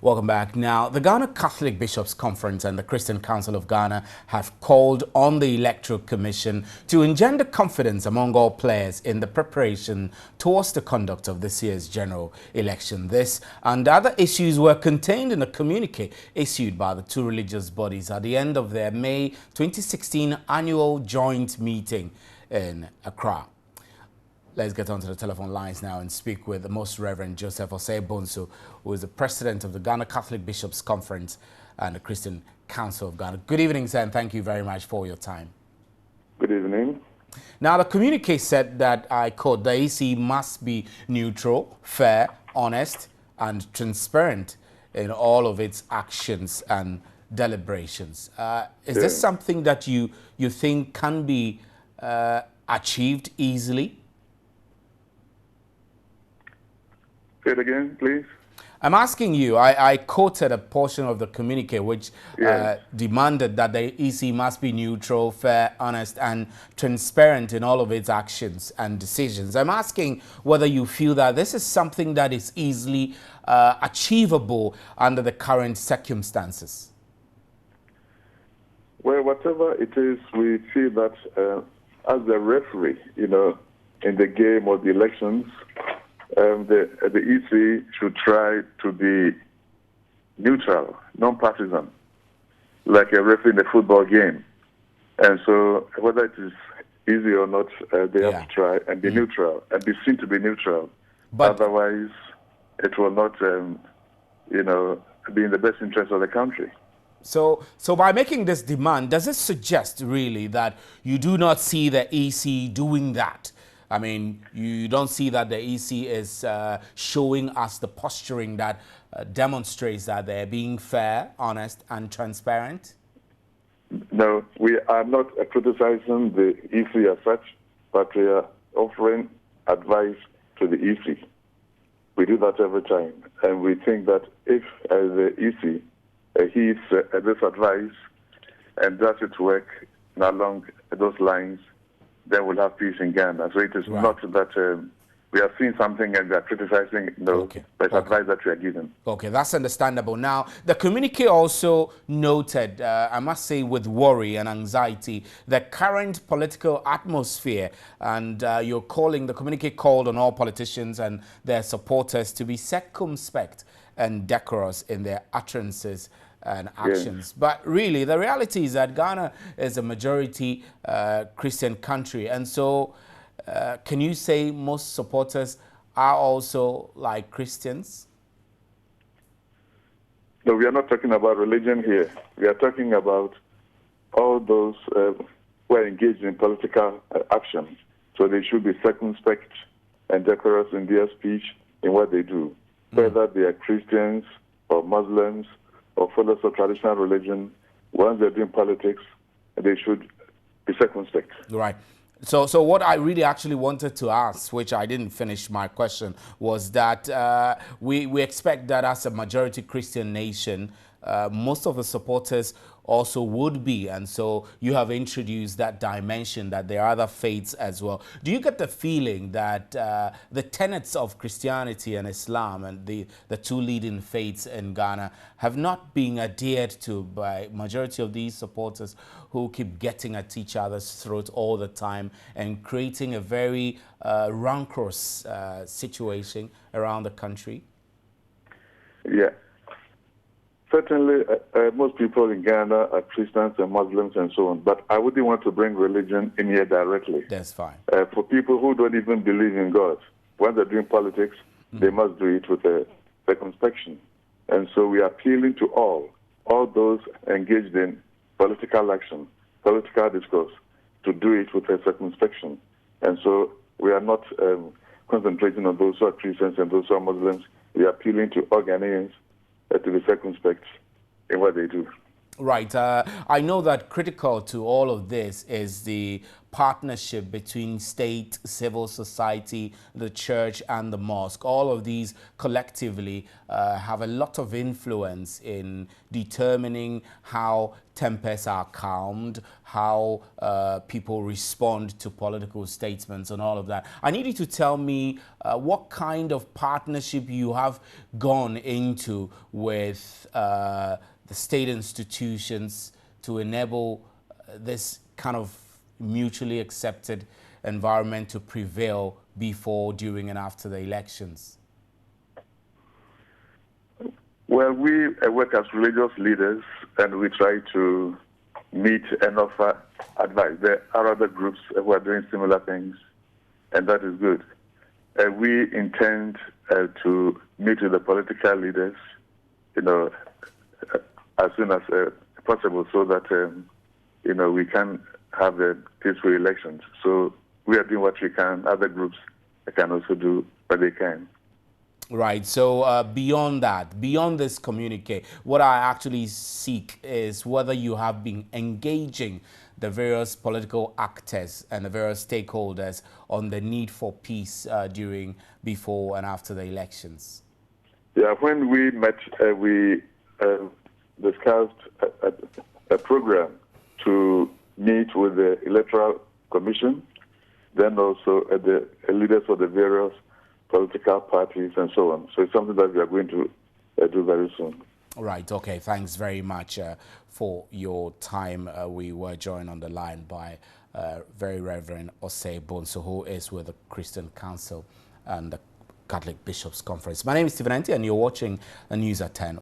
Welcome back. Now, the Ghana Catholic Bishops' Conference and the Christian Council of Ghana have called on the Electoral Commission to engender confidence among all players in the preparation towards the conduct of this year's general election. This and other issues were contained in a communique issued by the two religious bodies at the end of their May 2016 annual joint meeting in Accra. Let's get onto the telephone lines now and speak with the Most Reverend Joseph Osei Bonsu, who is the president of the Ghana Catholic Bishops' Conference and the Christian Council of Ghana. Good evening, sir, and thank you very much for your time. Good evening. Now, the communique said that, I quote, the EC must be neutral, fair, honest, and transparent in all of its actions and deliberations. Is this something that you think can be achieved easily? Say it again, please. I'm asking you, I quoted a portion of the communique which demanded that the EC must be neutral, fair, honest, and transparent in all of its actions and decisions. I'm asking whether you feel that this is something that is easily achievable under the current circumstances. Well, whatever it is, we feel that as the referee, in the game of the elections, the EC should try to be neutral, non-partisan, like a referee in a football game. And so whether it is easy or not, they have to try and be neutral and be seen to be neutral. But otherwise, it will not, be in the best interest of the country. So by making this demand, does it suggest really that you do not see the EC doing that? I mean, you don't see that the EC is showing us the posturing that demonstrates that they're being fair, honest, and transparent? No, we are not criticizing the EC as such, but we are offering advice to the EC. We do that every time. And we think that if the EC heeds this advice and does its work along those lines, then we'll have peace in Ghana. So it is not that we are seeing something and we are criticizing, but it's advice that we are given. Okay, that's understandable. Now, the communique also noted, I must say with worry and anxiety, the current political atmosphere, and the communique called on all politicians and their supporters to be circumspect and decorous in their utterances and actions. But really, the reality is that Ghana is a majority Christian country. And so can you say most supporters are also like Christians? No, we are not talking about religion here. We are talking about all those who are engaged in political action. So they should be circumspect and decorous in their speech, in what they do. Whether they are Christians or Muslims or followers of traditional religion, once they're doing politics, they should be circumspect. Right. So what I really actually wanted to ask, which I didn't finish my question, was that we expect that as a majority Christian nation, most of the supporters also would be, and so you have introduced that dimension that there are other faiths as well. Do you get the feeling that the tenets of Christianity and Islam and the two leading faiths in Ghana have not been adhered to by majority of these supporters who keep getting at each other's throat all the time and creating a very rancorous situation around the country? Yeah. Certainly, most people in Ghana are Christians and Muslims and so on, but I wouldn't want to bring religion in here directly. That's fine. For people who don't even believe in God, when they're doing politics, they must do it with a circumspection. And so we are appealing to all those engaged in political action, political discourse, to do it with a circumspection. And so we are not concentrating on those who are Christians and those who are Muslims. We are appealing to all Ghanaians to be circumspect in what they do. Right. I know that critical to all of this is the partnership between state, civil society, the church, and the mosque. All of these collectively have a lot of influence in determining how tempers are calmed, how people respond to political statements and all of that. I need you to tell me what kind of partnership you have gone into with the state institutions to enable this kind of mutually accepted environment to prevail before, during, and after the elections? Well, we work as religious leaders, and we try to meet and offer advice. There are other groups who are doing similar things, and that is good. We intend to meet with the political leaders, as soon as possible, so that we can have peaceful elections. So we are doing what we can. Other groups can also do what they can. Right. So beyond that, beyond this communique, what I actually seek is whether you have been engaging the various political actors and the various stakeholders on the need for peace during, before, and after the elections. Yeah, when we met, we discussed a program to meet with the Electoral Commission, then also the leaders of the various political parties and so on. So it's something that we are going to do very soon. Right. Okay. Thanks very much for your time. We were joined on the line by Very Reverend Osei Bonsu, who is with the Christian Council and the Catholic Bishops' Conference. My name is Stephen Anti, and you're watching the News at 10.